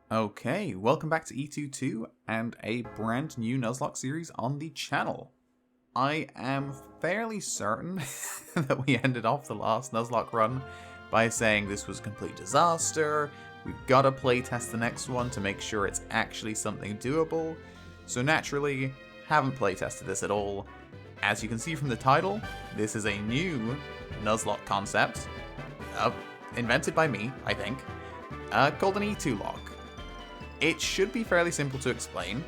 Okay, welcome back to E2 and a brand new Nuzlocke series on the channel. I am fairly certain that we ended off the last Nuzlocke run by saying this was a complete disaster, we've got to playtest the next one to make sure it's actually something doable, so naturally, haven't playtested this at all. As you can see from the title, this is a new Nuzlocke concept, invented by me, I think, called an E2Locke. It should be fairly simple to explain.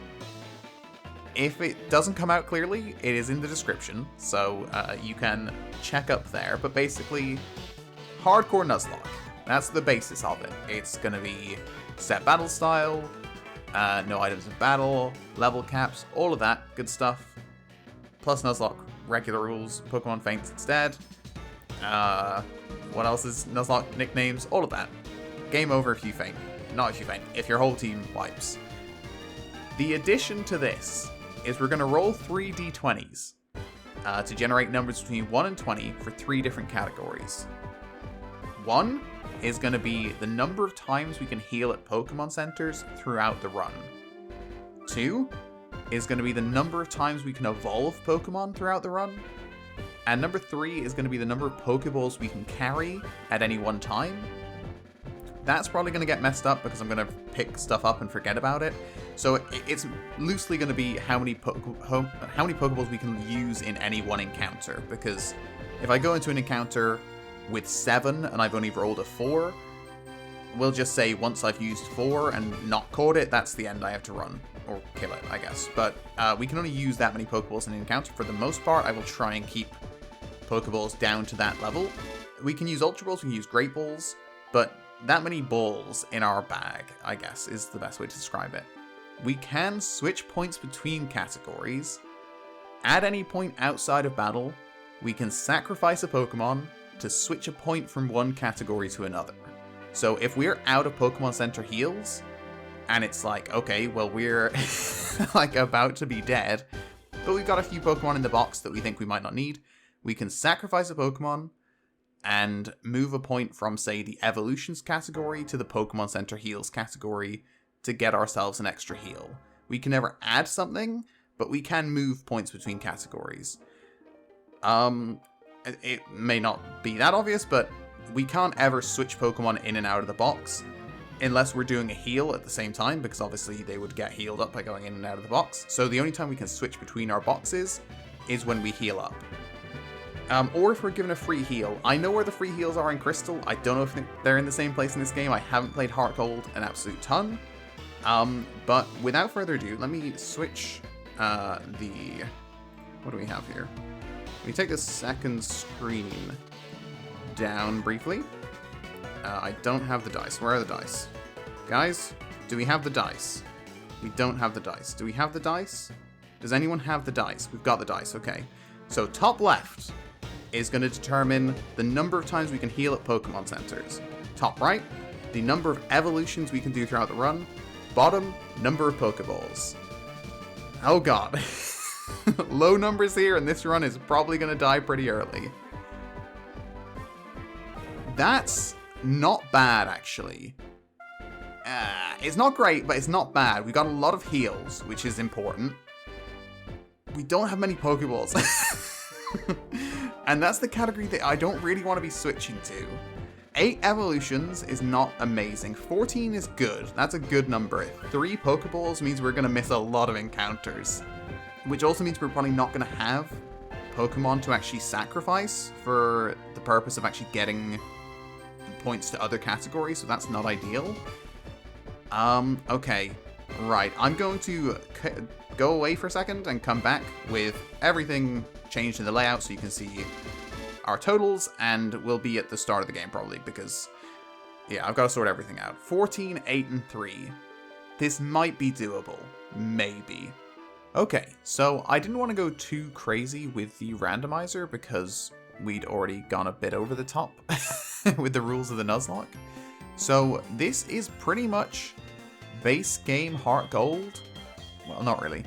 If it doesn't come out clearly, it is in the description, so you can check up there. But basically, Hardcore Nuzlocke. That's the basis of it. It's going to be set battle style, no items in battle, level caps, all of that good stuff. Plus Nuzlocke regular rules, Pokemon faints instead. What else is Nuzlocke nicknames? All of that. Game over if you faint. Not if you faint, if your whole team wipes. The addition to this is we're going to roll 3 d20s to generate numbers between 1 and 20 for 3 different categories. 1 is going to be the number of times we can heal at Pokémon Centers throughout the run. 2 is going to be the number of times we can evolve Pokemon throughout the run. And number 3 is going to be the number of Pokeballs we can carry at any one time. That's probably going to get messed up because I'm going to pick stuff up and forget about it. So it's loosely going to be how many Pokeballs we can use in any one encounter. Because if I go into an encounter with 7 and I've only rolled a 4, we'll just say once I've used 4 and not caught it, that's the end I have to run. Or kill it, I guess. But we can only use that many Pokeballs in an encounter. For the most part, I will try and keep Pokeballs down to that level. We can use Ultra Balls, we can use Great Balls, but that many balls in our bag, I guess, is the best way to describe it. We can switch points between categories. At any point outside of battle, we can sacrifice a Pokemon to switch a point from one category to another. So if we're out of Pokemon Center heals, and it's like, okay, well, we're like about to be dead, but we've got a few Pokemon in the box that we think we might not need, we can sacrifice a Pokemon and move a point from, say, the Evolutions category to the Pokemon Center Heals category to get ourselves an extra heal. We can never add something, but we can move points between categories. It may not be that obvious, but we can't ever switch Pokemon in and out of the box unless we're doing a heal at the same time, because obviously they would get healed up by going in and out of the box. So the only time we can switch between our boxes is when we heal up. Or if we're given a free heal. I know where the free heals are in Crystal. I don't know if they're in the same place in this game. I haven't played HeartGold an absolute ton. But without further ado, let me switch what do we have here? We take the second screen down briefly. I don't have the dice. Where are the dice? Guys, do we have the dice? We don't have the dice. Do we have the dice? Does anyone have the dice? We've got the dice, okay. So top left is going to determine the number of times we can heal at Pokemon Centers. Top right, the number of evolutions we can do throughout the run. Bottom, number of Pokeballs. Oh god. Low numbers here, and this run is probably going to die pretty early. That's not bad, actually. It's not great, but it's not bad. We got a lot of heals, which is important. We don't have many Pokeballs. And that's the category that I don't really want to be switching to. 8 evolutions is not amazing. 14 is good. That's a good number. 3 Pokeballs means we're going to miss a lot of encounters. Which also means we're probably not going to have Pokemon to actually sacrifice for the purpose of actually getting points to other categories, so that's not ideal. Okay. Right. I'm going to go away for a second and come back with everything changed in the layout so you can see our totals, and we'll be at the start of the game probably because, yeah, I've got to sort everything out. 14, 8, and 3. This might be doable. Maybe. Okay, so I didn't want to go too crazy with the randomizer because we'd already gone a bit over the top with the rules of the Nuzlocke. So this is pretty much base game HeartGold. Well, not really.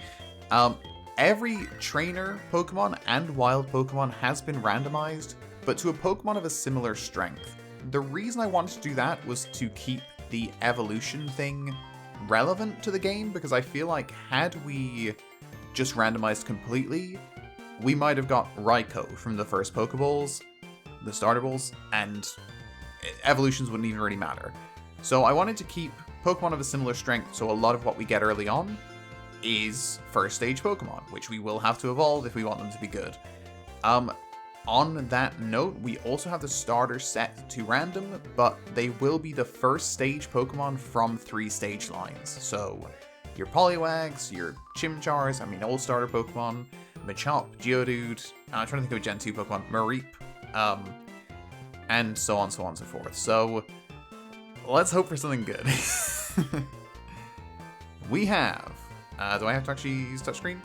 Every trainer Pokemon and wild Pokemon has been randomized, but to a Pokemon of a similar strength. The reason I wanted to do that was to keep the evolution thing relevant to the game, because I feel like had we just randomized completely, we might have got Raikou from the first Pokeballs, the starter balls, and evolutions wouldn't even really matter. So I wanted to keep Pokemon of a similar strength, so a lot of what we get early on is first stage Pokemon, which we will have to evolve if we want them to be good. On that note, we also have the starter set to random, but they will be the first stage Pokemon from 3 stage lines. So your Poliwags, your Chimchars, I mean all starter Pokemon, Machop, Geodude, I'm trying to think of a Gen 2 Pokemon, Mareep, and so on and so forth. So let's hope for something good. We have, do I have to actually use touchscreen?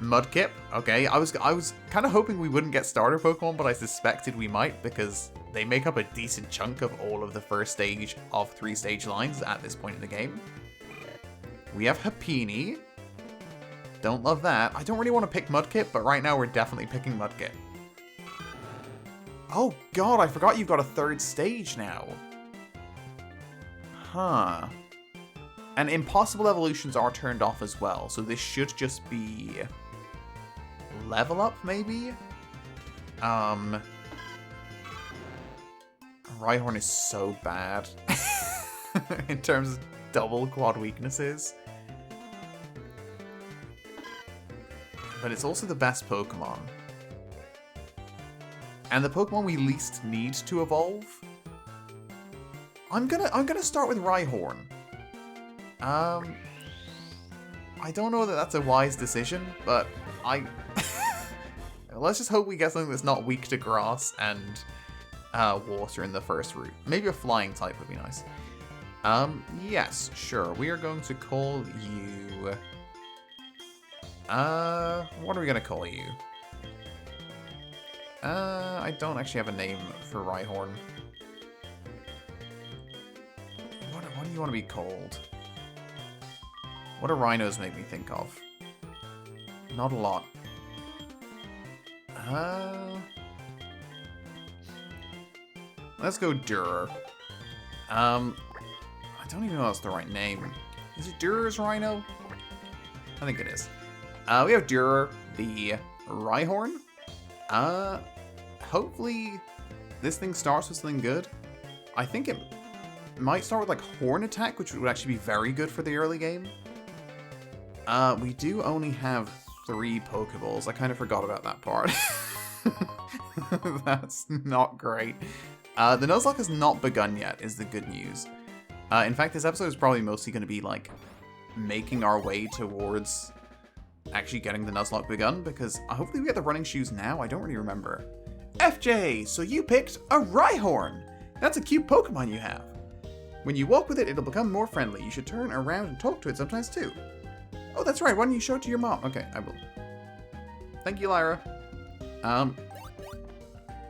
Mudkip. Okay, I was kind of hoping we wouldn't get starter Pokemon, but I suspected we might because they make up a decent chunk of all of the first stage of 3 stage lines at this point in the game. We have Happiny. Don't love that. I don't really want to pick Mudkip, but right now we're definitely picking Mudkip. Oh god, I forgot you've got a 3rd stage now. Huh. And impossible evolutions are turned off as well, so this should just be level up, maybe? Rhyhorn is so bad in terms of double quad weaknesses. But it's also the best Pokemon. And the Pokemon we least need to evolve. I'm gonna start with Rhyhorn. I don't know that that's a wise decision, but let's just hope we get something that's not weak to grass and water in the first route. Maybe a flying type would be nice. Yes, sure. We are going to call you... what are we gonna call you? I don't actually have a name for Rhyhorn. What do you want to be called? What do rhinos make me think of? Not a lot. Let's go Durer. I don't even know if that's the right name. Is it Durer's Rhino? I think it is. We have Durer, the Rhyhorn. Hopefully this thing starts with something good. I think it might start with like Horn Attack, which would actually be very good for the early game. We do only have 3 Pokeballs. I kind of forgot about that part. That's not great. The Nuzlocke has not begun yet, is the good news. In fact, this episode is probably mostly going to be like making our way towards actually getting the Nuzlocke begun, because hopefully we get the running shoes now. I don't really remember. FJ, so you picked a Rhyhorn. That's a cute Pokemon you have. When you walk with it, it'll become more friendly. You should turn around and talk to it sometimes too. Oh, that's right. Why don't you show it to your mom? Okay, I will. Thank you, Lyra.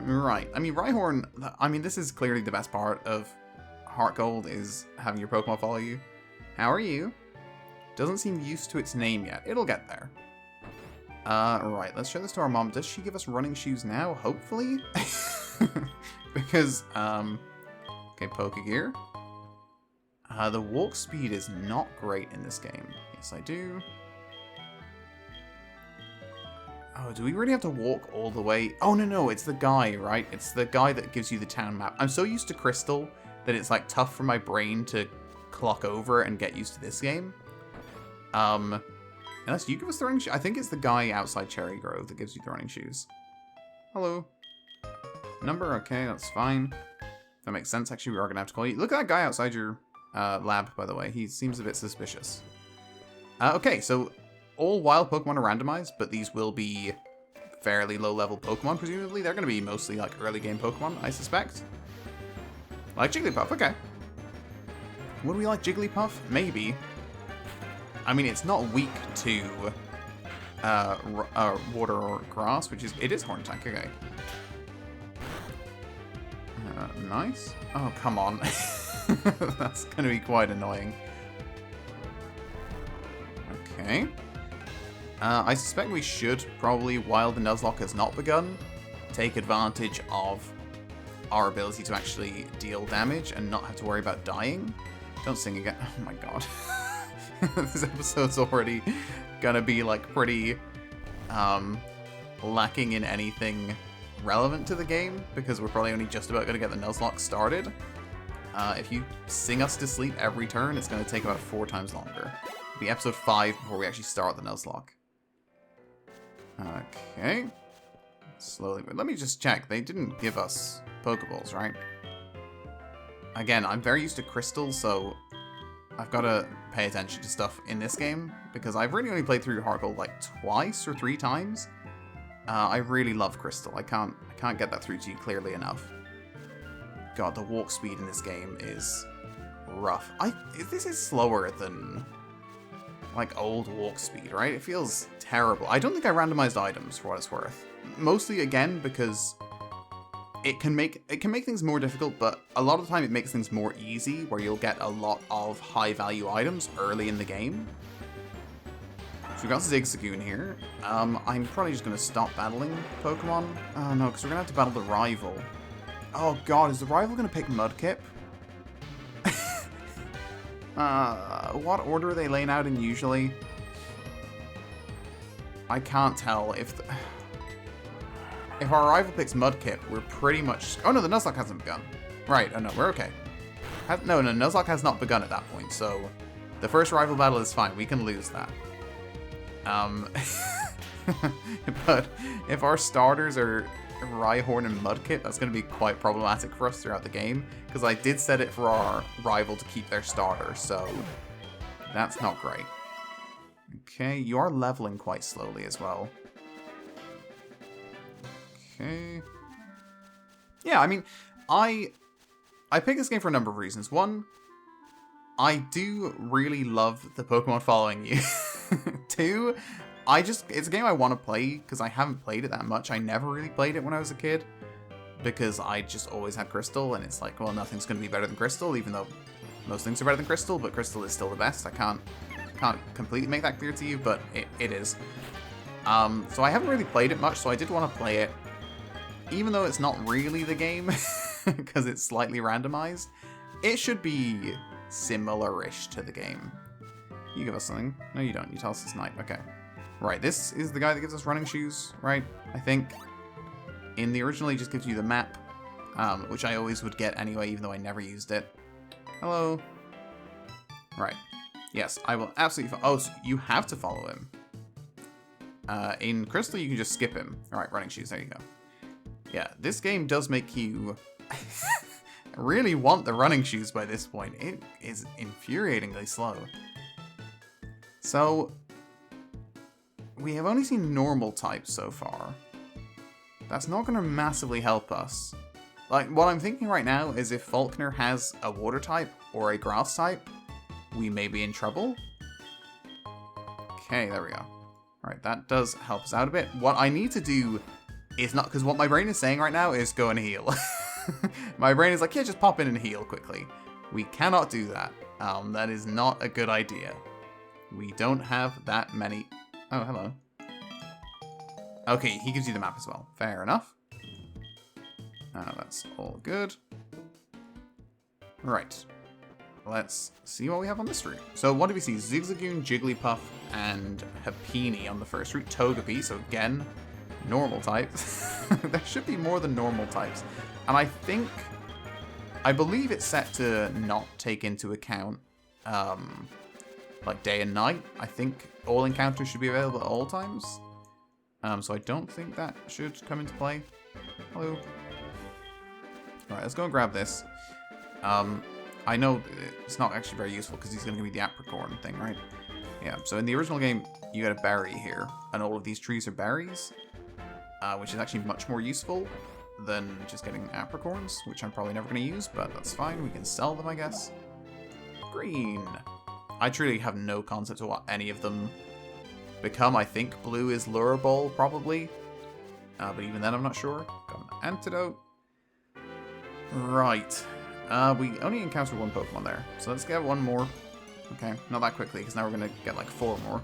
Right. I mean, Rhyhorn, I mean, this is clearly the best part of HeartGold, is having your Pokemon follow you. How are you? Doesn't seem used to its name yet. It'll get there. Right. Let's show this to our mom. Does she give us running shoes now? Hopefully? Because, okay, Pokegear. The walk speed is not great in this game. Yes, I do. Oh, do we really have to walk all the way? Oh, no, it's the guy, right? It's the guy that gives you the town map. I'm so used to Crystal that it's, like, tough for my brain to clock over and get used to this game. Unless you give us the running shoes. I think it's the guy outside Cherry Grove that gives you the running shoes. Hello. Number, okay, that's fine. That makes sense, actually. We are going to have to call you. Look at that guy outside your lab, by the way. He seems a bit suspicious. Okay, so all wild Pokemon are randomized, but these will be fairly low-level Pokemon, presumably. They're going to be mostly, like, early-game Pokemon, I suspect. Like Jigglypuff, okay. Would we like Jigglypuff? Maybe. I mean, it's not weak to water or grass, which is... It is Horn Attack, okay. Nice. Oh, come on. That's going to be quite annoying. Okay. I suspect we should probably, while the Nuzlocke has not begun, take advantage of our ability to actually deal damage and not have to worry about dying. Don't sing again. Oh my god. This episode's already gonna be, like, pretty, lacking in anything relevant to the game, because we're probably only just about gonna get the Nuzlocke started. If you sing us to sleep every turn, it's gonna take about 4 times longer. It'll be episode 5 before we actually start the Nuzlocke. Okay. Slowly, but let me just check. They didn't give us Pokeballs, right? Again, I'm very used to crystals, so I've got to pay attention to stuff in this game, because I've really only played through HeartGold like twice or 3 times. I really love crystal. I can't get that through to you clearly enough. God, the walk speed in this game is rough. This is slower than like old walk speed, right? It feels terrible. I don't think I randomized items for what it's worth. Mostly again because it can make things more difficult, but a lot of the time it makes things more easy, where you'll get a lot of high value items early in the game. So we got Zigzagoon here. I'm probably just gonna stop battling Pokemon. Oh no, because we're gonna have to battle the rival. Oh god, is the rival gonna pick Mudkip? What order are they laying out in usually? I can't tell if our rival picks Mudkip, we're pretty much... Oh no, the Nuzlocke hasn't begun. Right, oh no, we're okay. No, Nuzlocke has not begun at that point, so the first rival battle is fine, we can lose that. But if our starters are Rhyhorn and Mudkip, that's going to be quite problematic for us throughout the game, because I did set it for our rival to keep their starter, so that's not great. Okay, you are leveling quite slowly as well. Okay. Yeah, I mean, I picked this game for a number of reasons. One, I do really love the Pokemon following you. 2, it's a game I want to play because I haven't played it that much. I never really played it when I was a kid because I just always had Crystal, and it's like, well, nothing's going to be better than Crystal, even though most things are better than Crystal, but Crystal is still the best. I can't completely make that clear to you, but it is. So I haven't really played it much, so I did want to play it, even though it's not really the game because it's slightly randomized. It should be similar-ish to the game. You give us something. No, you don't. You tell us it's night. Okay. Right, this is the guy that gives us running shoes, right? I think. In the original, he just gives you the map, which I always would get anyway, even though I never used it. Hello. Right. Yes, I will absolutely... Oh, so you have to follow him. In Crystal, you can just skip him. Alright, running shoes. There you go. Yeah, this game does make you really want the running shoes by this point. It is infuriatingly slow. So, we have only seen normal types so far. That's not going to massively help us. Like, what I'm thinking right now is if Faulkner has a water type or a grass type, we may be in trouble. Okay, there we go. Alright, that does help us out a bit. What I need to do is not... Because what my brain is saying right now is go and heal. My brain is like, yeah, just pop in and heal quickly. We cannot do that. That is not a good idea. We don't have that many... Oh, hello. Okay, he gives you the map as well. Fair enough. That's all good. Right. Let's see what we have on this route. So what do we see? Zigzagoon, Jigglypuff, and Happiny on the first route. Togepi, so again, normal types. There should be more than normal types. And I believe it's set to not take into account, like day and night. I think all encounters should be available at all times. So I don't think that should come into play. Hello. Alright, let's go and grab this. I know it's not actually very useful because he's going to give me the apricorn thing, right? Yeah, so in the original game, you get a berry here, and all of these trees are berries, which is actually much more useful than just getting apricorns, which I'm probably never going to use, but that's fine. We can sell them, I guess. Green. I truly have no concept of what any of them become. I think blue is Lure Ball, probably. But even then, I'm not sure. Got an antidote. Right. We only encountered one Pokemon there. So let's get one more. Okay, not that quickly, because now we're going to get like 4 more.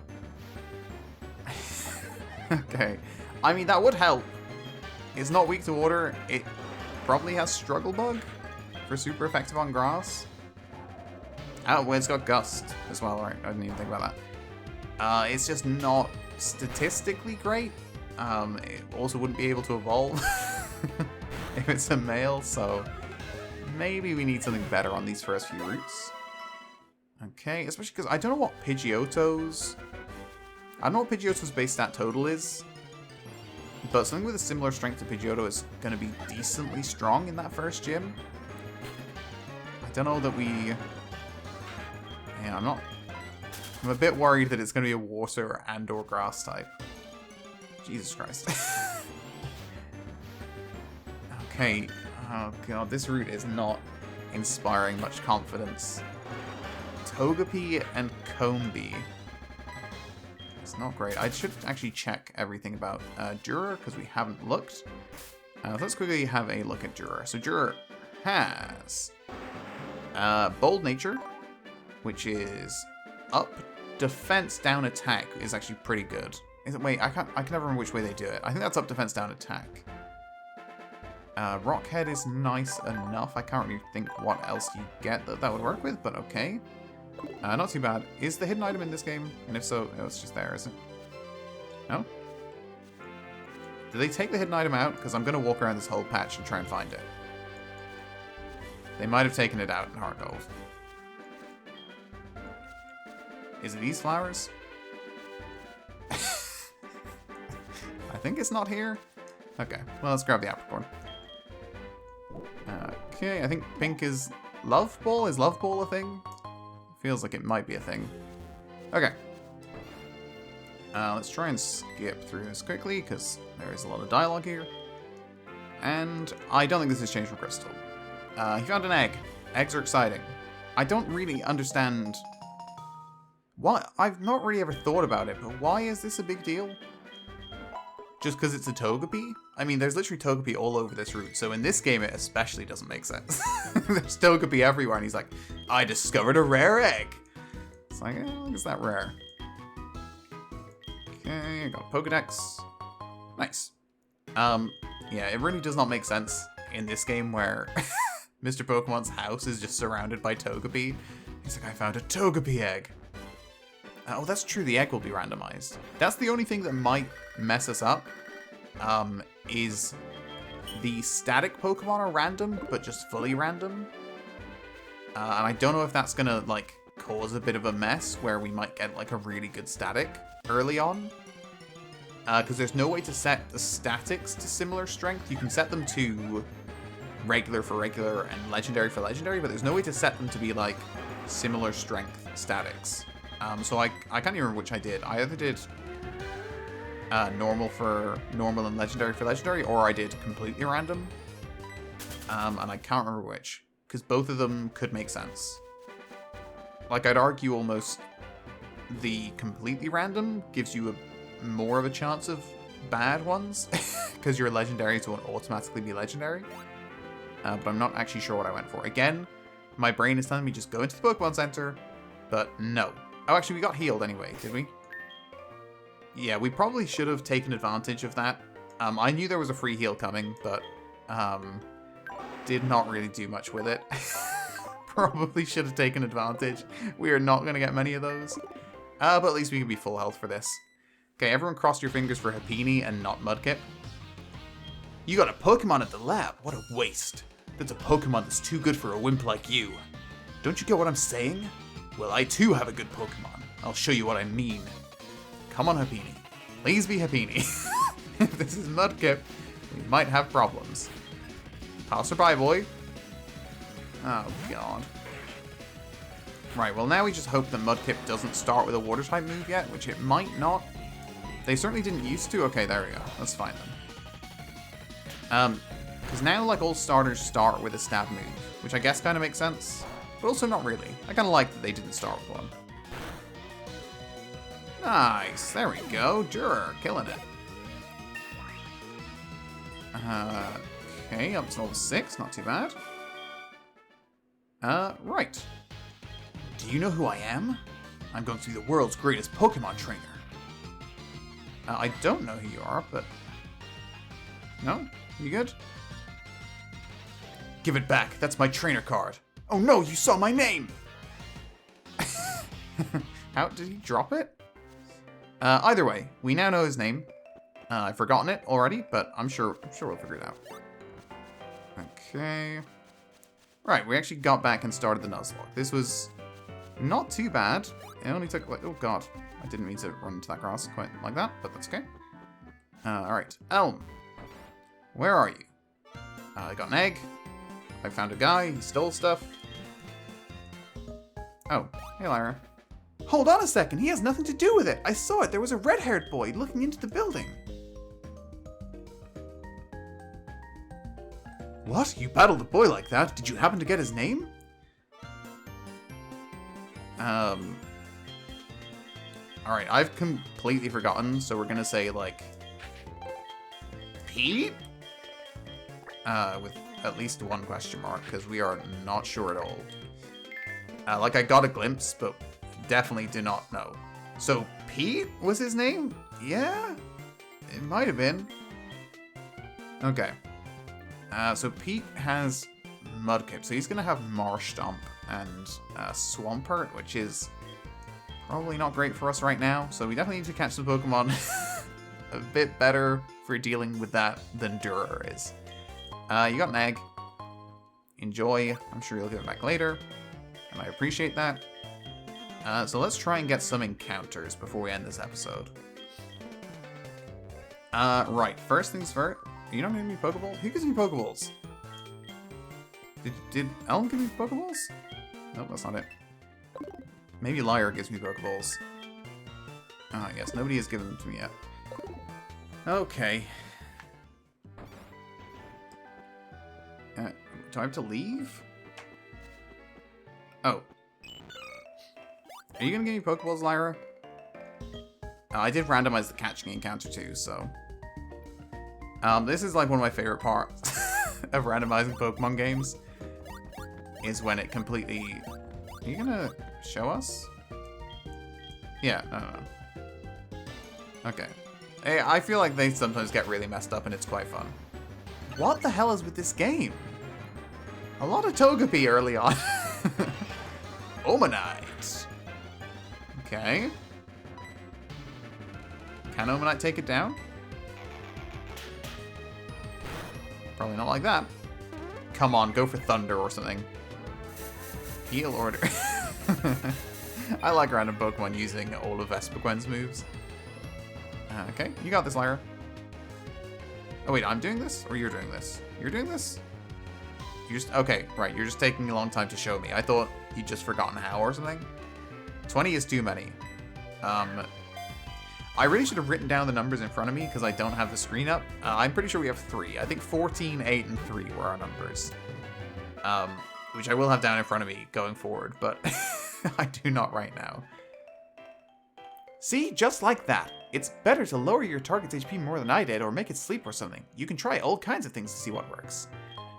Okay. I mean, that would help. It's not weak to water. It probably has Struggle Bug for super effective on grass. Oh, well, it's got Gust as well, right? I didn't even think about that. It's just not statistically great. It also wouldn't be able to evolve if it's a male, so maybe we need something better on these first few routes. Okay, especially because I don't know what Pidgeotto's... I don't know what Pidgeotto's base stat total is, but something with a similar strength to Pidgeotto is going to be decently strong in that first gym. I don't know that we... Yeah, I'm a bit worried that it's going to be a water and or grass type. Jesus Christ. Okay. Oh god, this route is not inspiring much confidence. Togepi and Combee. It's not great. I should actually check everything about Durer, because we haven't looked. Let's quickly have a look at Durer. So Durer has Bold Nature, which is up defense, down attack is actually pretty good. Is it? Wait, I can never remember which way they do it. I think that's up defense, down attack. Rockhead is nice enough. I can't really think what else you get that would work with, but okay. Not too bad. Is the hidden item in this game? And if so, oh, it's just there, is it? No? Did they take the hidden item out? Because I'm going to walk around this whole patch and try and find it. They might have taken it out in HeartGold. Is it these flowers? I think it's not here. Okay, well, let's grab the apricorn. Okay, I think pink is Love Ball. Is Love Ball a thing? Feels like it might be a thing. Okay. Let's try and skip through this quickly, because there is a lot of dialogue here. And I don't think this has changed from Crystal. He found an egg. Eggs are exciting. I don't really understand... Why? I've not really ever thought about it, but why is this a big deal? Just because it's a Togepi? I mean, there's literally Togepi all over this route, so in this game it especially doesn't make sense. There's Togepi everywhere, and he's like, I discovered a rare egg! It's like, is that rare? Okay, got a Pokedex. Nice. Yeah, it really does not make sense in this game where Mr. Pokemon's house is just surrounded by Togepi. He's like, I found a Togepi egg. Oh, that's true, the egg will be randomized. That's the only thing that might mess us up, is the static Pokemon are random, but just fully random. And I don't know if that's gonna, like, cause a bit of a mess where we might get, like, a really good static early on. Because there's no way to set the statics to similar strength. You can set them to regular for regular and legendary for legendary, but there's no way to set them to be, like, similar strength statics. So I can't even remember which I did. I either did normal for normal and legendary for legendary, or I did completely random. And I can't remember which, because both of them could make sense. Like, I'd argue almost the completely random gives you more of a chance of bad ones, because your legendaries won't automatically be legendary. But I'm not actually sure what I went for. Again, my brain is telling me just go into the Pokémon Center, but no. Oh, actually, we got healed anyway, did we? Yeah, we probably should have taken advantage of that. I knew there was a free heal coming, but did not really do much with it. Probably should have taken advantage. We are not going to get many of those. But at least we can be full health for this. Okay, everyone cross your fingers for Happiny and not Mudkip. You got a Pokemon at the lab. What a waste. That's a Pokemon that's too good for a wimp like you. Don't you get what I'm saying? Well, I too have a good Pokemon. I'll show you what I mean. Come on, Happiny. Please be Happiny. If this is Mudkip, we might have problems. Passerby boy. Oh, God. Right, well now we just hope that Mudkip doesn't start with a Water-type move yet, which it might not. They certainly didn't used to. Okay, there we go. That's fine then. Because now, like, all starters start with a stab move, which I guess kind of makes sense. But also not really. I kind of like that they didn't start with one. Nice. There we go. Durer. Killing it. Okay, up to level 6. Not too bad. Right. Do you know who I am? I'm going to be the world's greatest Pokemon trainer. I don't know who you are, but... No? You good? Give it back. That's my trainer card. Oh no, you saw my name! How did he drop it? Either way, we now know his name. I've forgotten it already, but I'm sure we'll figure it out. Okay. Right, we actually got back and started the Nuzlocke. This was not too bad. It only took like, oh god, I didn't mean to run into that grass quite like that, but that's okay. Alright, Elm, where are you? I got an egg. I found a guy, he stole stuff. Oh, hey Lyra. Hold on a second, he has nothing to do with it. I saw it, there was a red-haired boy looking into the building. What? You battled a boy like that? Did you happen to get his name? Alright, I've completely forgotten, so we're gonna say, like, Pete? With at least one question mark, because we are not sure at all. Like, I got a glimpse, but definitely do not know. So, Pete was his name? Yeah? It might have been. Okay. So Pete has Mudkip, so he's going to have Marshtomp and Swampert, which is probably not great for us right now. So we definitely need to catch some Pokemon a bit better for dealing with that than Durer is. You got an egg. Enjoy. I'm sure you'll give it back later, and I appreciate that. So let's try and get some encounters before we end this episode. Right, first things first. You don't give me Pokeballs? Who gives me Pokeballs? Did Elm give me Pokeballs? Nope, that's not it. Maybe Lyra gives me Pokeballs. Ah, yes, nobody has given them to me yet. Okay. Do I have to leave? Oh. Are you gonna give me Pokeballs, Lyra? I did randomize the catching encounter too, so... this is like one of my favorite parts of randomizing Pokemon games. Is when it completely... Are you gonna show us? Yeah, no. Okay. Hey, I feel like they sometimes get really messed up and it's quite fun. What the hell is with this game? A lot of Togepi early on. Omanite. Okay. Can Omanite take it down? Probably not like that. Come on, go for Thunder or something. Heal Order. I like random Pokemon using all of Vespiquen's moves. Okay, you got this, Lyra. Oh wait, I'm doing this? Or you're doing this? You're doing this? You just... Okay, right, you're just taking a long time to show me. I thought you'd just forgotten how or something. 20 is too many. I really should have written down the numbers in front of me because I don't have the screen up. I'm pretty sure we have 3. I think 14, 8, and 3 were our numbers. Which I will have down in front of me going forward, but I do not right now. See, just like that. It's better to lower your target's HP more than I did or make it sleep or something. You can try all kinds of things to see what works.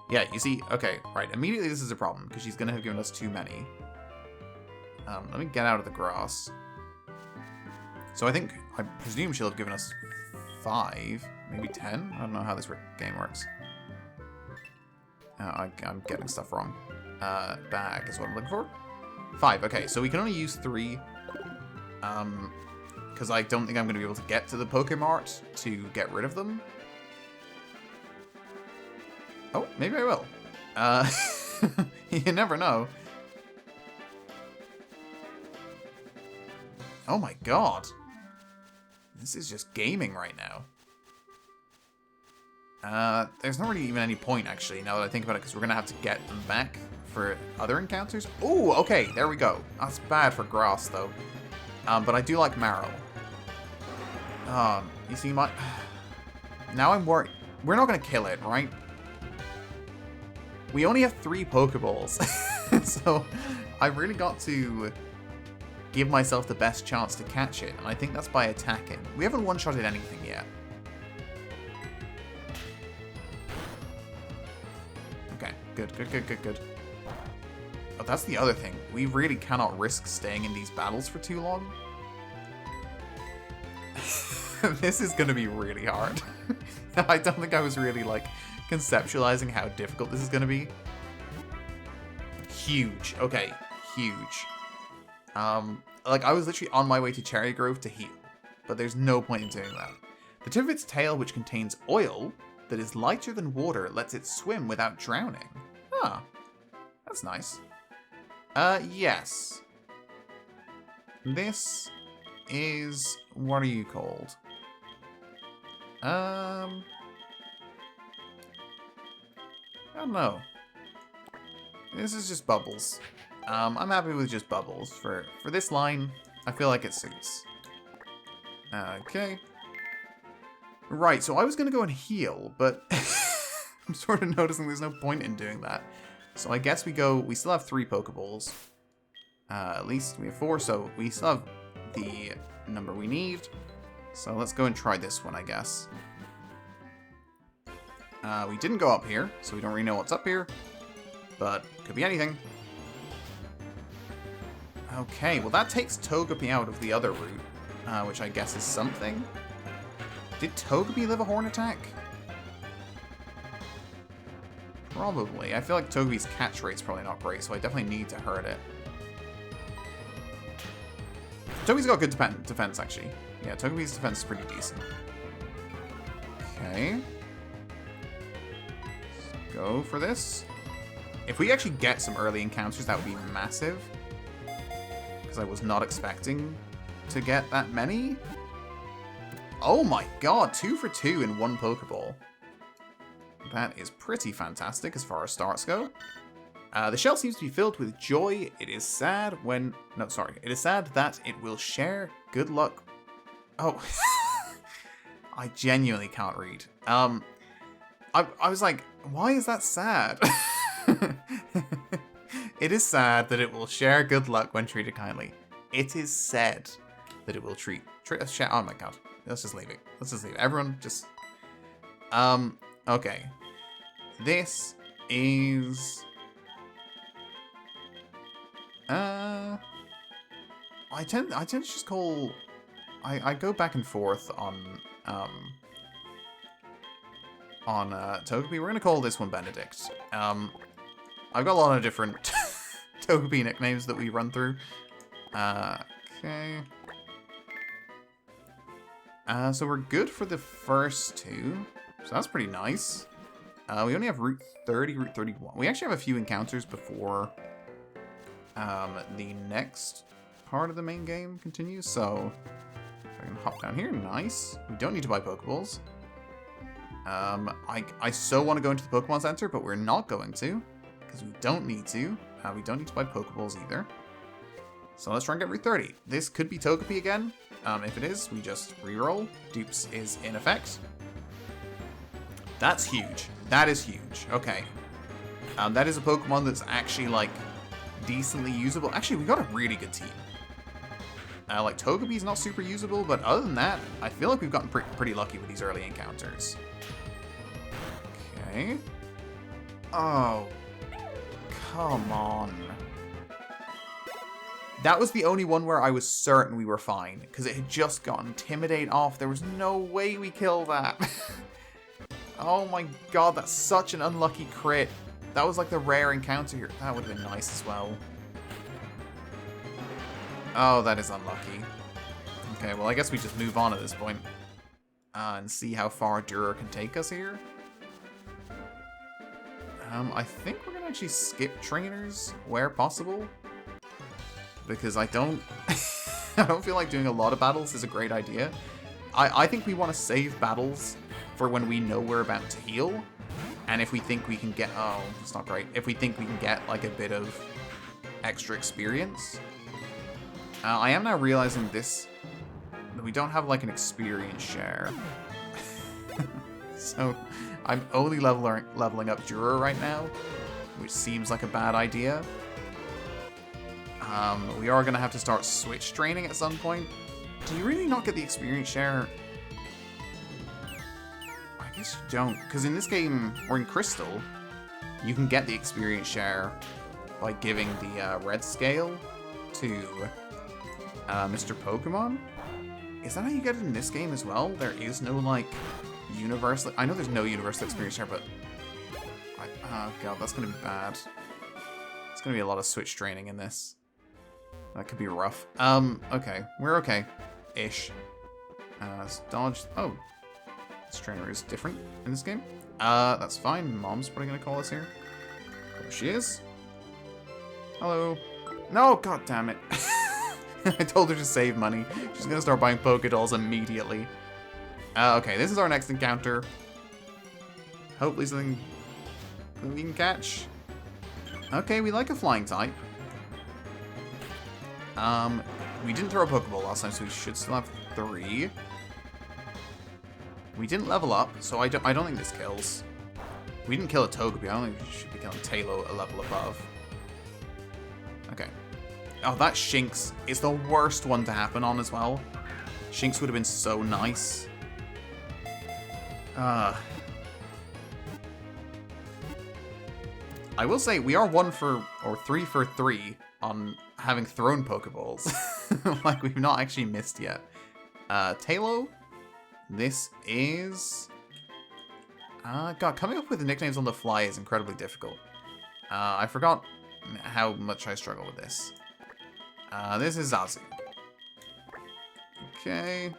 Yeah, you see, okay, right, immediately this is a problem because she's going to have given us too many. Let me get out of the grass. So I presume she'll have given us 5, maybe 10? I don't know how this game works. I'm getting stuff wrong. Bag is what I'm looking for. 5, okay, so we can only use 3. Because I don't think I'm going to be able to get to the Pokemart to get rid of them. Oh, maybe I will. You never know. Oh my god. This is just gaming right now. There's not really even any point, actually, now that I think about it, because we're going to have to get them back for other encounters. Oh, okay, there we go. That's bad for grass, though. But I do like Marrow. You see, now I'm worried. We're not going to kill it, right? We only have 3 Pokeballs. So, I've really got to give myself the best chance to catch it, and I think that's by attacking. We haven't one-shotted anything yet. Okay, good. Oh, that's the other thing. We really cannot risk staying in these battles for too long. This is going to be really hard. I don't think I was really, like, conceptualizing how difficult this is going to be. Huge. Okay, huge. Like, I was literally on my way to Cherry Grove to heal, but there's no point in doing that. The tip of its tail, which contains oil that is lighter than water, lets it swim without drowning. Huh. That's nice. Yes. This is... what are you called? I don't know. This is just Bubbles. I'm happy with just Bubbles. For this line, I feel like it suits. Okay. Right, so I was going to go and heal, but I'm sort of noticing there's no point in doing that. So I guess we still have 3 Pokeballs. At least we have 4, so we still have the number we need. So let's go and try this one, I guess. We didn't go up here, so we don't really know what's up here. But could be anything. Okay, well that takes Togepi out of the other route, which I guess is something. Did Togepi live a horn attack? Probably. I feel like Togepi's catch rate's probably not great, so I definitely need to hurt it. Togepi's got good defense, actually. Yeah, Togepi's defense is pretty decent. Okay. Let's go for this. If we actually get some early encounters, that would be massive. Because I was not expecting to get that many. Oh my god, 2 for 2 in 1 Pokeball. That is pretty fantastic as far as starts go. The shell seems to be filled with joy. It is sad when... no, sorry. It is sad that it will share good luck. Oh. I genuinely can't read. I was like, why is that sad? It is sad that it will share good luck when treated kindly. It is said that it will treat oh my god. Let's just leave it. Let's just leave it. Everyone just... okay. This is... I tend to just call... I go back and forth on Togepi. We're gonna call this one Benedict. I've got a lot of different Togepi nicknames that we run through. Okay. So we're good for the first 2. So that's pretty nice. We only have Route 30, Route 31. We actually have a few encounters before the next part of the main game continues. So if I can hop down here, nice. We don't need to buy Pokeballs. I so want to go into the Pokemon Center, but we're not going to. Because we don't need to. We don't need to buy Pokeballs either. So let's try and get Route 30. This could be Togepi again. If it is, we just reroll. Dupes is in effect. That's huge. That is huge. Okay. That is a Pokemon that's actually, like, decently usable. Actually, we got a really good team. Like, Togepi's not super usable, but other than that, I feel like we've gotten pretty lucky with these early encounters. Okay. Oh. Come on. That was the only one where I was certain we were fine, because it had just gotten Intimidate off. There was no way we kill that. Oh my god, that's such an unlucky crit. That was like the rare encounter here. That would have been nice as well. Oh, that is unlucky. Okay, well I guess we just move on at this point. And see how far Durer can take us here. I think we're gonna actually skip trainers where possible. Because I don't... I don't feel like doing a lot of battles is a great idea. I think we want to save battles for when we know we're about to heal. And if we think we can get... oh, it's not great. If we think we can get like a bit of extra experience. I am now realizing this... that we don't have like an experience share. So I'm only leveling up Durer right now, which seems like a bad idea. We are going to have to start switch training at some point. Do you really not get the experience share? I guess you don't, because in this game, or in Crystal, you can get the experience share by giving the red scale to Mr. Pokemon. Is that how you get it in this game as well? There is no, like, universal... I know there's no universal experience share, but... oh god, that's going to be bad. It's going to be a lot of switch training in this. That could be rough. Okay. We're okay. Ish. Dodge. Oh. This trainer is different in this game. That's fine. Mom's probably gonna call us here. There she is. Hello. No, god damn it. I told her to save money. She's gonna start buying Pokédolls immediately. Okay, this is our next encounter. Hopefully something we can catch. Okay, we like a flying type. We didn't throw a Pokeball last time, so we should still have 3. We didn't level up, so I don't think this kills. We didn't kill a Togepi. I don't think we should be killing Tailo a level above. Okay. Oh, that Shinx is the worst one to happen on as well. Shinx would have been so nice. I will say we are 3 for 3 on having thrown Pokeballs. Like, we've not actually missed yet. Tailo, this is... God, coming up with the nicknames on the fly is incredibly difficult. I forgot how much I struggle with this. This is Zazu. Okay.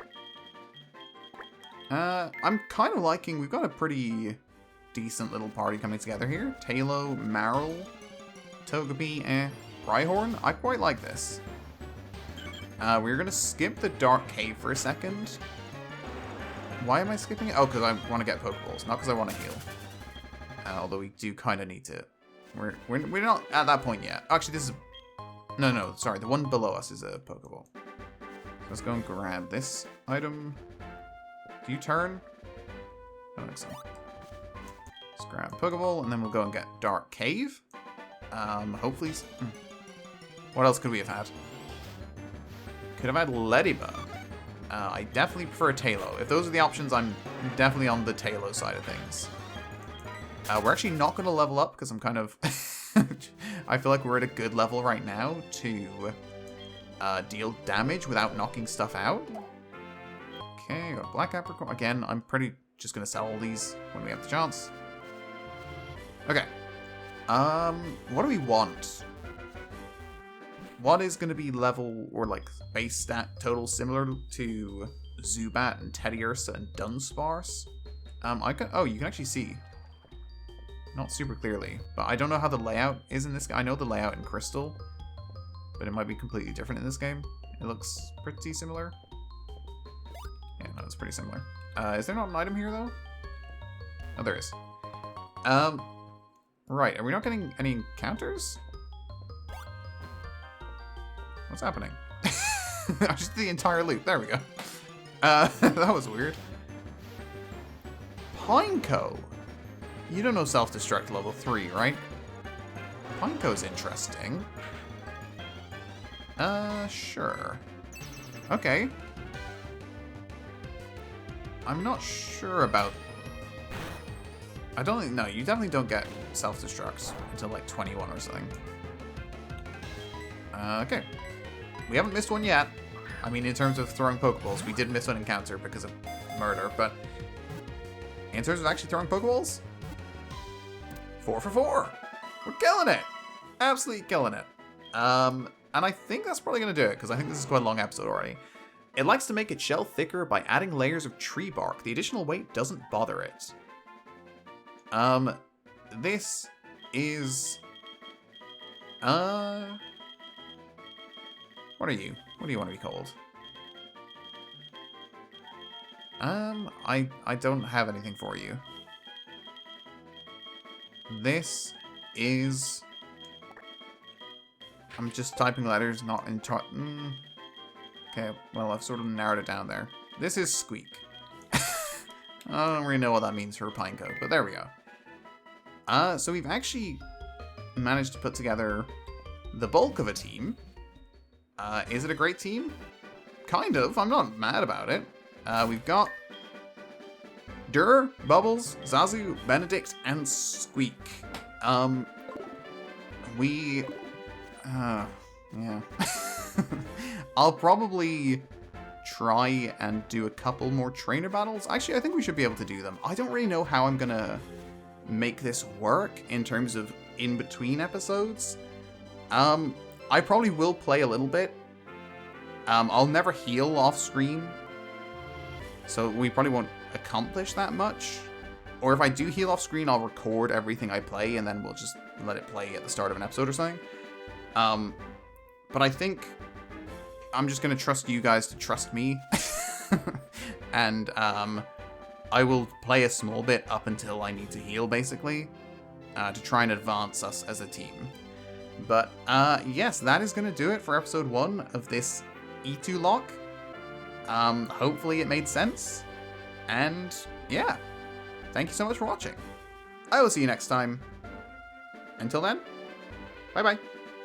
I'm kind of liking... We've got a pretty decent little party coming together here. Tailo, Marill, Togepi, Rhyhorn. I quite like this. We're going to skip the Dark Cave for a second. Why am I skipping it? Oh, because I want to get Pokeballs, not because I want to heal. Although we do kind of need to. We're not at that point yet. Actually, this is... No, sorry. The one below us is a Pokeball. So let's go and grab this item. Do you turn? I don't think so. Let's grab Pokeball, and then we'll go and get Dark Cave. Hopefully... What else could we have had? Could have had Ledybug. I definitely prefer Tailo. If those are the options, I'm definitely on the Tailo side of things. We're actually not going to level up because I'm kind of... I feel like we're at a good level right now to deal damage without knocking stuff out. Okay, got Black Apricot. Again, I'm pretty just going to sell all these when we have the chance. Okay. What do we want? What is going to be level or like base stat total similar to Zubat and Teddiursa and Dunsparce? Oh, you can actually see. Not super clearly, but I don't know how the layout is in this game. I know the layout in Crystal, but it might be completely different in this game. It looks pretty similar. Yeah, no, it's pretty similar. Is there not an item here though? Oh, there is. Right, are we not getting any encounters? What's happening? I just did the entire loop. There we go. That was weird. Pineco. You don't know self-destruct level 3, right? Pineco's interesting. Sure. Okay. I'm not sure about... I don't think... No, you definitely don't get self-destructs until like 21 or something. Okay. We haven't missed one yet. I mean, in terms of throwing Pokeballs, we did miss an encounter because of murder, but... In terms of actually throwing Pokeballs... 4 for 4! We're killing it! Absolutely killing it. And I think that's probably going to do it, because I think this is quite a long episode already. It likes to make its shell thicker by adding layers of tree bark. The additional weight doesn't bother it. This is... What are you? What do you want to be called? I don't have anything for you. This is... I'm just typing letters, not in... Okay, well, I've sort of narrowed it down there. This is Squeak. I don't really know what that means for Pineco, but there we go. So we've actually managed to put together the bulk of a team. Is it a great team? Kind of. I'm not mad about it. We've got Dur, Bubbles, Zazu, Benedict, and Squeak. Yeah. I'll probably try and do a couple more trainer battles. Actually, I think we should be able to do them. I don't really know how I'm gonna make this work in terms of in-between episodes. I probably will play a little bit. I'll never heal off screen, so we probably won't accomplish that much. Or if I do heal off screen, I'll record everything I play, and then we'll just let it play at the start of an episode or something. But I think I'm just going to trust you guys to trust me. And I will play a small bit up until I need to heal, basically, to try and advance us as a team. But yes, that is going to do it for episode 1 of this ETULocke. Hopefully it made sense. And yeah, thank you so much for watching. I will see you next time. Until then, bye-bye.